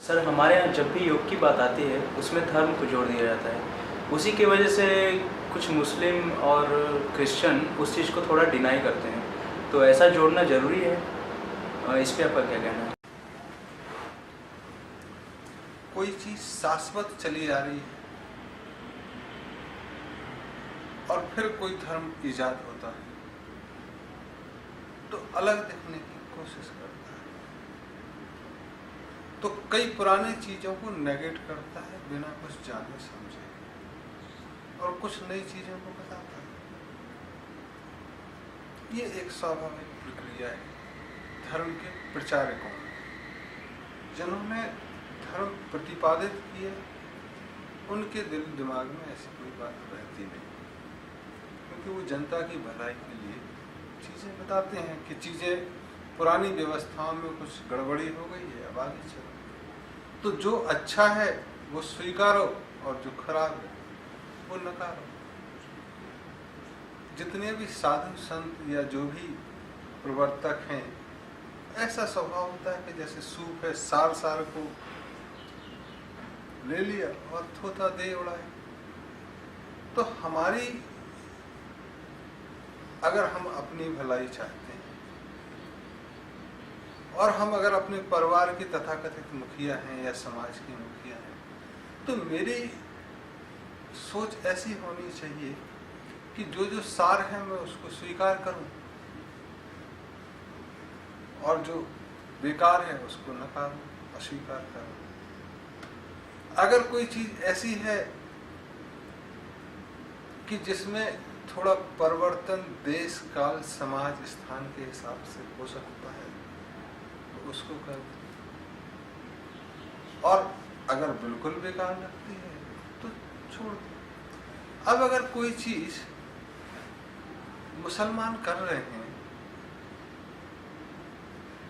Sir, हमारे यहाँ जब भी योग की बात आती है उसमें धर्म को जोड़ दिया जाता है। उसी की वजह से कुछ मुस्लिम और क्रिश्चियन उस चीज़ को थोड़ा डिनाई करते हैं। तो ऐसा जोड़ना ज़रूरी है? इस पे आपका क्या कहना है? कोई चीज शाश्वत चली आ रही है और फिर कोई धर्म इजाद होता है तो अलग दिखने की कोशिश करता है, तो कई पुरानी चीजों को नेगेट करता है बिना कुछ जाने समझे और कुछ नई चीजों को बताता है। ये एक स्वाभाविक प्रक्रिया है धर्म के प्रचारकों में, जिन्होंने धर्म प्रतिपादित किए। उनके दिल दिमाग में ऐसी कोई बात रहती नहीं, क्योंकि वो जनता की भलाई के लिए चीजें बताते हैं कि चीजें पुरानी व्यवस्थाओं में कुछ गड़बड़ी हो गई है, अब आगे चलो। तो जो अच्छा है वो स्वीकारो और जो खराब है वो नकारो। जितने भी साधु संत या जो भी प्रवर्तक हैं, ऐसा स्वभाव होता है कि जैसे सूप है, सार सार को ले लिया और थोथा दे उड़ाए। तो हमारी, अगर हम अपनी भलाई चाहते हैं और हम अगर अपने परिवार की तथाकथित मुखिया हैं या समाज की मुखिया हैं, तो मेरी सोच ऐसी होनी चाहिए कि जो जो सार है मैं उसको स्वीकार करूं और जो बेकार है उसको नकारूं, अस्वीकार करूं। अगर कोई चीज ऐसी है कि जिसमें थोड़ा परिवर्तन देश काल समाज स्थान के हिसाब से हो सकता है तो उसको कर दो, और अगर बिल्कुल बेकार लगती है तो छोड़ दो। अब अगर कोई चीज मुसलमान कर रहे हैं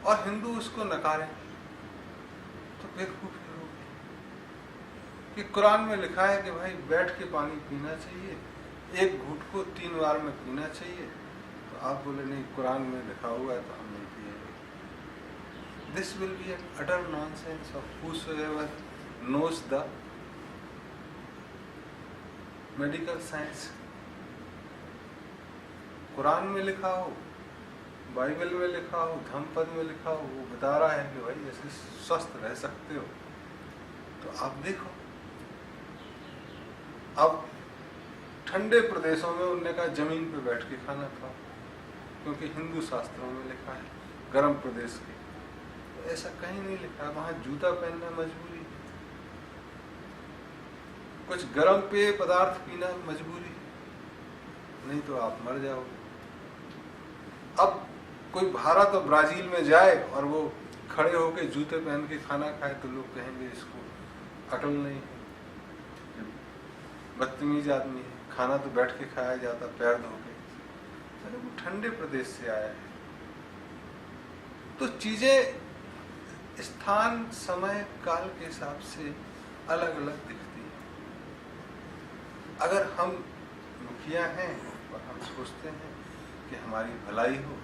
और हिंदू उसको नकारें तो बेवकूफी होगी। कि कुरान में लिखा है कि भाई बैठ के पानी पीना चाहिए, एक घूंट को 3 बार में पीना चाहिए, तो आप बोले नहीं कुरान में लिखा हुआ है तो हम नहीं पिएंगे। This will be N utter nonsense of whosoever knows the medical science. Quran में लिखा हो, बाइबल में लिखा हो, धम्मपद में लिखा हो, वो बता रहा है कि भाई ऐसे स्वस्थ रह सकते हो, तो आप देखो। अब ठंडे प्रदेशों में उन्होंने कहा जमीन पे बैठ के खाना खाओ, क्योंकि हिंदू शास्त्रों में लिखा है। गर्म प्रदेश के तो ऐसा कहीं नहीं लिखा है, वहां जूता पहनना मजबूरी है, कुछ गर्म पेय पदार्थ पीना मजबूरी है, नहीं तो आप मर जाओगे। अब कोई भारत और ब्राजील में जाए और वो खड़े होके जूते पहन के खाना खाए तो लोग कहेंगे इसको अकल नहीं है, बदतमीज आदमी है, खाना तो बैठ के खाया जाता पैर धो के। अरे वो ठंडे प्रदेश से आया है। तो चीजें स्थान समय काल के हिसाब से अलग अलग दिखती हैं। अगर हम मुखिया हैं और हम सोचते हैं कि हमारी भलाई हो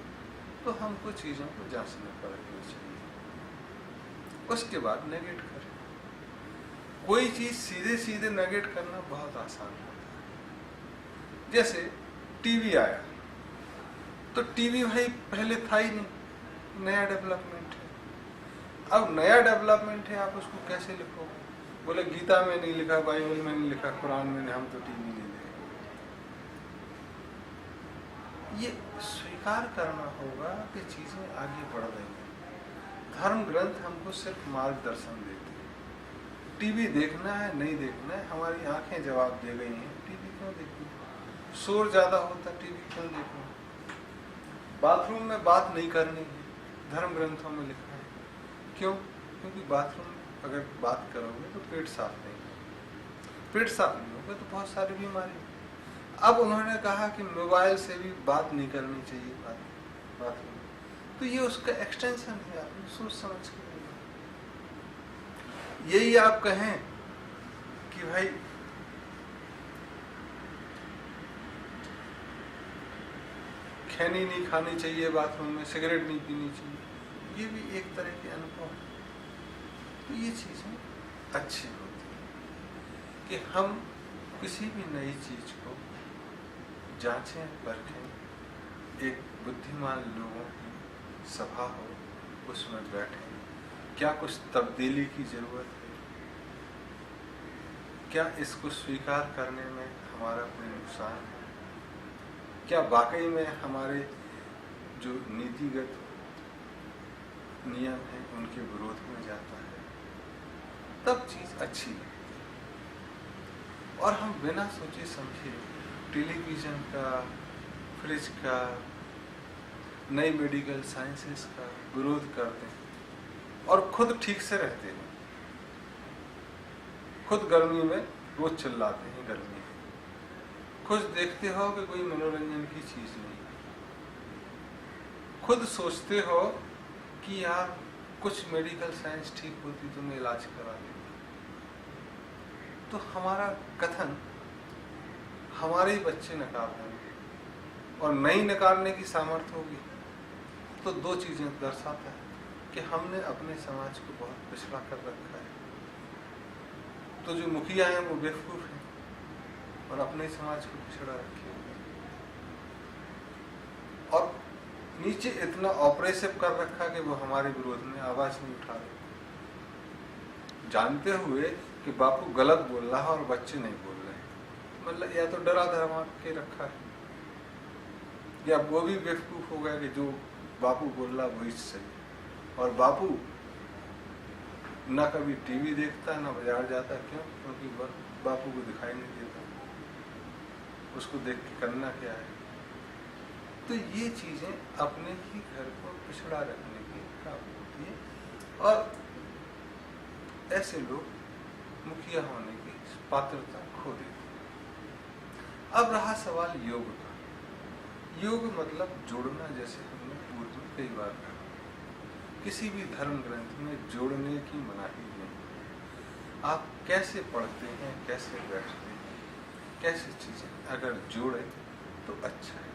तो हमको चीजों को जांचना परखना चाहिए, उसके बाद नेगेट करें। कोई चीज सीधे सीधे नेगेट करना बहुत आसान होता है। जैसे टीवी आया तो टीवी भाई पहले था ही नहीं, नया डेवलपमेंट है। अब नया डेवलपमेंट है, आप उसको कैसे लिखोगे? बोले गीता में नहीं लिखा, बाइबल में नहीं लिखा, कुरान में नहीं, हम तो टीवी नहीं देंगे। ये स्वीकार करना होगा कि चीजें आगे बढ़ रही हैं। धर्म ग्रंथ हमको सिर्फ मार्गदर्शन देते हैं। टीवी देखना है नहीं देखना है, हमारी आंखें जवाब दे गई हैं, टीवी क्यों देखना? शोर ज्यादा होता, टीवी क्यों देखना? बाथरूम में बात नहीं करनी है, धर्म ग्रंथों में लिखा है। क्यों? क्योंकि बाथरूम अगर बात करोगे तो पेट साफ नहीं होगा, पेट साफ नहीं होगा तो बहुत सारी बीमारी। अब उन्होंने कहा कि मोबाइल से भी बात नहीं करनी चाहिए बाथरूम, तो ये उसका एक्सटेंशन है, आप सोच समझ के। यही आप कहें कि भाई खैनी नहीं खानी चाहिए बाथरूम में, सिगरेट नहीं पीनी चाहिए, ये भी एक तरह के अनुभव है। तो ये चीज़ें अच्छी होती हैं कि हम किसी भी नई चीज़ को जांचें परखें, एक बुद्धिमान लोगों की सभा हो, उसमें बैठें, क्या कुछ तब्दीली की ज़रूरत है, क्या इसको स्वीकार करने में हमारा कोई नुकसान है, क्या वाकई में हमारे जो नीतिगत नियम हैं उनके विरोध में जाता है, तब चीज़ अच्छी लगती है। और हम बिना सोचे समझे टेलीविज़न का, फ्रिज का, नई मेडिकल साइंसेस का विरोध करते हैं और खुद ठीक से रहते हैं। खुद गर्मी में रोज चिल्लाते हैं गर्मी है, खुद देखते हो कि कोई मनोरंजन की चीज़ नहीं, खुद सोचते हो कि यार कुछ मेडिकल साइंस ठीक होती तो मैं इलाज करा लेती। तो हमारा कथन हमारे ही बच्चे नकार देंगे और नहीं नकारने की सामर्थ्य होगी तो दो चीज़ें दर्शाता है कि हमने अपने समाज को बहुत पिछड़ा कर रखा है। तो जो मुखिया हैं वो बेवकूफ़ हैं और अपने समाज को पिछड़ा रखे हुए हैं और नीचे इतना ऑपरेसिव कर रखा कि वो हमारे विरोध में आवाज़ नहीं उठा रहे, जानते हुए कि बापू गलत बोल रहा है और बच्चे नहीं बोल रहे हैं। मतलब या तो डरा धरमा के रखा है या वो भी बेवकूफ़ हो गया कि जो बापू बोल रहा वही सही। और बापू ना कभी टीवी देखता ना बाजार जाता, क्यों? क्योंकि बापू को दिखाई नहीं देता, उसको देख के करना क्या है। तो ये चीज़ें अपने ही घर को पिछड़ा रखने की काम होती है और ऐसे लोग मुखिया होने की पात्रता खो देते हैं। अब रहा सवाल योग का। योग मतलब जोड़ना, जैसे हमने पूर्व में कई बार कहा, किसी भी धर्म ग्रंथ में जोड़ने की मनाही नहीं। आप कैसे पढ़ते हैं, कैसे बैठते हैं, कैसे चीज़ें अगर जोड़े तो अच्छा है।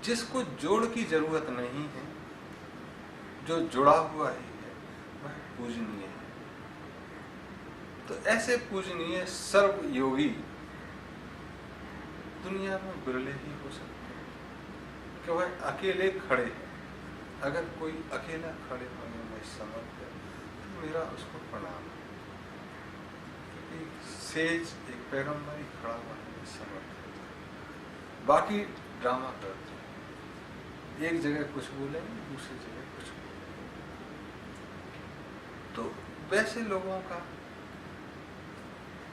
जिसको जोड़ की जरूरत नहीं है, जो जुड़ा हुआ ही है, वह पूजनीय है। तो ऐसे पूजनीय सर्व योगी दुनिया में बिरले ही हो सकते हैं कि वह अकेले खड़े हैं। अगर कोई अकेला खड़े होने में समर्थ है तो मेरा उसको प्रणाम है, क्योंकि सेज एक पैगंबर ही खड़ा होने में समर्थ है। बाकी ड्रामा करते हैं, एक जगह कुछ बोलेंगे, दूसरी जगह कुछ बोलेंगे। तो वैसे लोगों का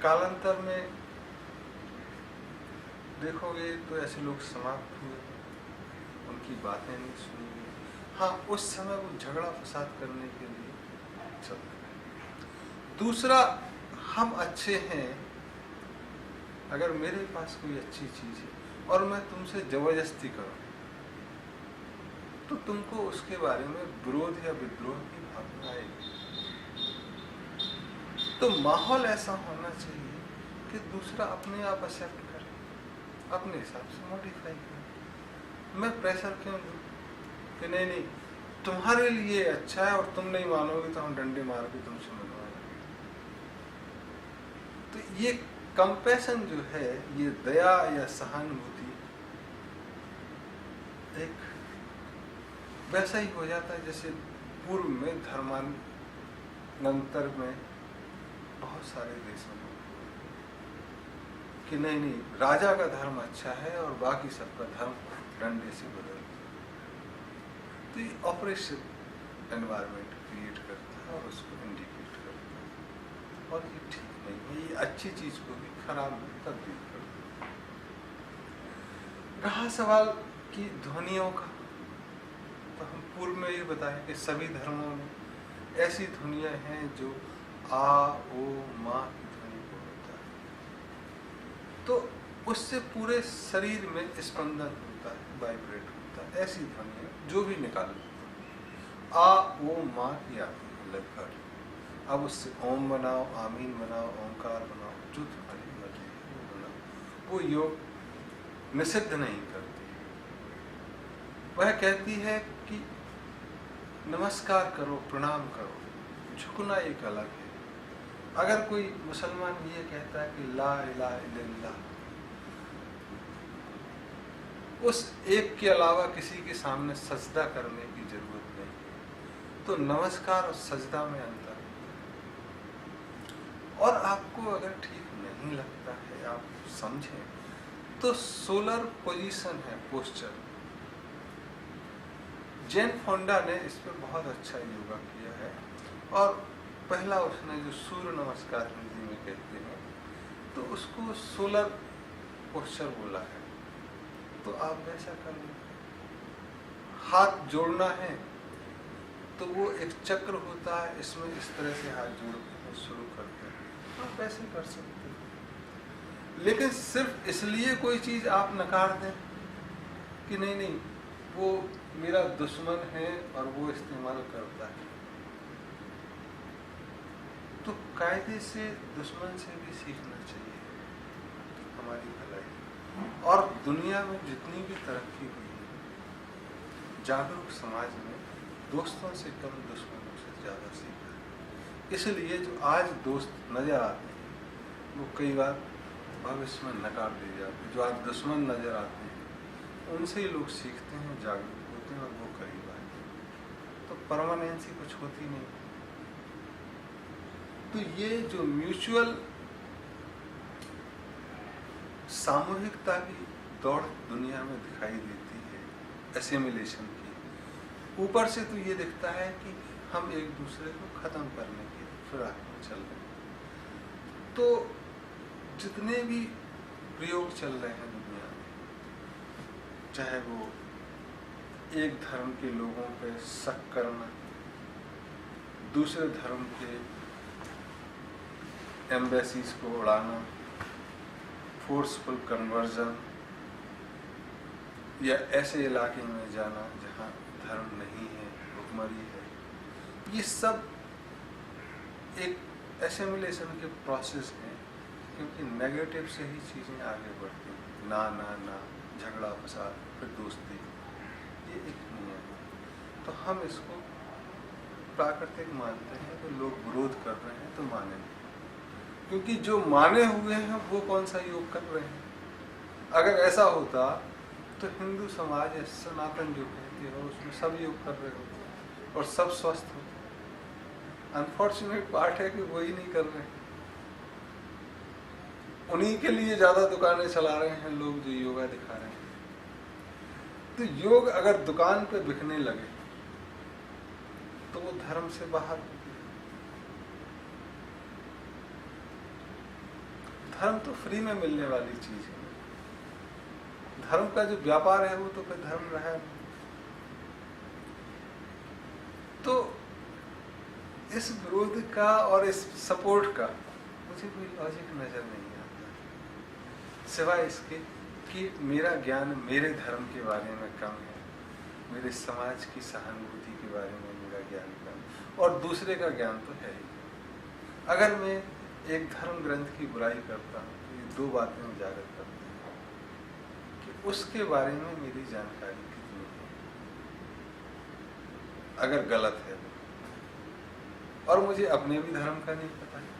कालांतर में देखोगे तो ऐसे लोग समाप्त हुए, उनकी बातें नहीं सुनी। हाँ, उस समय वो झगड़ा फसाद करने के लिए चल रहे। दूसरा, हम अच्छे हैं, अगर मेरे पास कोई अच्छी चीज़ है और मैं तुमसे जबरदस्ती करूं तो तुमको उसके बारे में विरोध या विद्रोह की भावना आएगी। तो माहौल ऐसा होना चाहिए कि दूसरा अपने आप एक्सेप्ट करे, अपने हिसाब से मॉडिफाई करे। मैं प्रेशर क्यों दूं कि नहीं नहीं तुम्हारे लिए अच्छा है और तुम नहीं मानोगे तो हम डंडे मार के तुमसे मनवाएंगे। तो ये कंपैशन जो है, ये दया या सहानुभूति एक वैसा ही हो जाता है जैसे पूर्व में धर्मांतर में बहुत सारे देशों में कि नहीं नहीं राजा का धर्म अच्छा है और बाकी सबका धर्म डंडे से बदल। तो ये ऑपरेशन एनवायरनमेंट क्रिएट करता है और उसको इंडिकेट करता है और ये ठीक नहीं है। ये अच्छी चीज़ को भी खराब में तब्दील करता है। रहा सवाल की ध्वनियों का, तो हम पूर्व में ये बताएं कि सभी धर्मों में ऐसी ध्वनियाँ हैं जो आ, ओ, मा की ध्वनि को होता है, तो उससे पूरे शरीर में स्पंदन होता है, वाइब्रेट होता है। ऐसी ध्वनियाँ जो भी निकालो, आ, ओ, मा की आती है लगभग। अब उससे ओम बनाओ, आमीन बनाओ, ओंकार बनाओ, जो तुम्हारी मर्जी है वो बनाओ। वो योग निषिद्ध नहीं करती। वह कहती है कि नमस्कार करो, प्रणाम करो, झुकना एक अलग है। अगर कोई मुसलमान ये कहता है कि ला इलाहा इल्लल्लाह, उस एक के अलावा किसी के सामने सजदा करने की जरूरत नहीं है, तो नमस्कार और सजदा में अंतर है। और आपको अगर ठीक नहीं लगता है, आप समझें, तो सोलर पोजीशन है, पोस्चर। जैन फोंडा ने इस पर बहुत अच्छा योगा किया है, और पहला उसने जो सूर्य नमस्कार हिंदी में कहते हैं, तो उसको सोलर पोस्चर बोला है। तो आप वैसा कर लो। हाथ जोड़ना है तो वो एक चक्र होता है, इसमें इस तरह से हाथ जोड़ते हैं, शुरू करते हैं, आप वैसे कर सकते हैं। लेकिन सिर्फ इसलिए कोई चीज आप नकार दें कि नहीं नहीं वो मेरा दुश्मन है और वो इस्तेमाल करता है, तो कायदे से दुश्मन से भी सीखना चाहिए हमारी भलाई। और दुनिया में जितनी भी तरक्की हुई है, जागरूक समाज में दोस्तों से कम दुश्मनों से ज्यादा सीखा है। इसलिए जो आज दोस्त नजर आते हैं वो कई बार भविष्य में नकार दिए जाते हैं। जो आज दुश्मन नजर आते हैं उनसे ही लोग सीखते हैं, जागरूक होते हैं और वो करीब आते हैं। तो परमानेंसी कुछ होती नहीं। तो ये जो म्यूचुअल सामूहिकता की दौड़ दुनिया में दिखाई देती है, एसिमिलेशन की, ऊपर से तो ये दिखता है कि हम एक दूसरे को खत्म करने की फिराक में चल रहे हैं। तो जितने भी प्रयोग चल रहे हैं दुनिया में, चाहे वो एक धर्म के लोगों पे शक करना, दूसरे धर्म के एम्बेसीज को उड़ाना, फोर्सफुल कन्वर्जन, या ऐसे इलाके में जाना जहाँ धर्म नहीं है, भुखमरी है, ये सब एक एसिमिलेशन के प्रोसेस हैं। क्योंकि नेगेटिव से ही चीज़ें आगे बढ़ती हैं, ना ना ना, झगड़ा फसाद, फिर दोस्ती, ये एक नियम है। तो हम इसको प्राकृतिक मानते हैं, तो लोग विरोध कर रहे हैं तो मानेंगे, क्योंकि जो माने हुए हैं वो कौन सा योग कर रहे हैं। अगर ऐसा होता तो हिंदू समाज या सनातन जो कहती है उसमें सब योग कर रहे होते और सब स्वस्थ होते। अनफॉर्चुनेट पार्ट है कि वही नहीं कर रहे। उन्हीं के लिए ज्यादा दुकानें चला रहे हैं लोग जो योगा दिखा रहे हैं। तो योग अगर दुकान पे बिकने लगे तो वो धर्म से बाहर। धर्म तो फ्री में मिलने वाली चीज है। धर्म का जो व्यापार है वो तो फिर धर्म रहा है। तो इस विरोध का और इस सपोर्ट का मुझे कोई लॉजिक नजर नहीं आता, सिवाय इसके कि मेरा ज्ञान मेरे धर्म के बारे में कम है, मेरे समाज की सहानुभूति के बारे में मेरा ज्ञान कम, और दूसरे का ज्ञान तो है ही। अगर मैं एक धर्म ग्रंथ की बुराई करता हूँ तो ये दो बातें उजागर करती हैं कि उसके बारे में मेरी जानकारी कितनी है, अगर गलत है और मुझे अपने भी धर्म का नहीं पता है।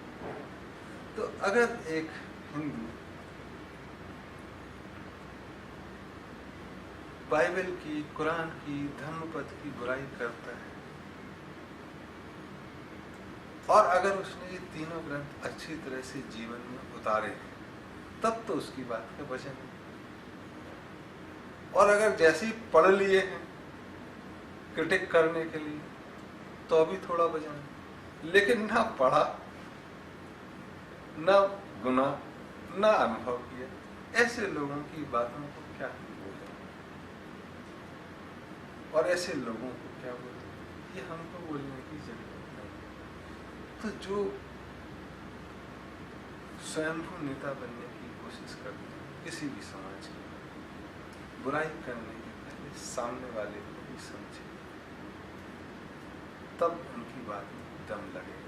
तो अगर एक हिंदू बाइबल की, कुरान की, धर्मपद की बुराई करता है और अगर उसने ये तीनों ग्रंथ अच्छी तरह से जीवन में उतारे हैं, तब तो उसकी बात का वजन है। और अगर जैसे ही पढ़ लिए हैं क्रिटिक करने के लिए तो अभी थोड़ा वजन है, लेकिन ना पढ़ा, ना गुना, ना अनुभव किया, ऐसे लोगों की बातों को क्या बोले और ऐसे लोगों को क्या बोले, ये हमको बोलने की जरूरत नहीं। तो जो स्वयंभू नेता बनने की कोशिश करते हैं किसी भी समाज की, बुराई करने के पहले सामने वाले को भी समझे, तब उनकी बात में दम लगेगा।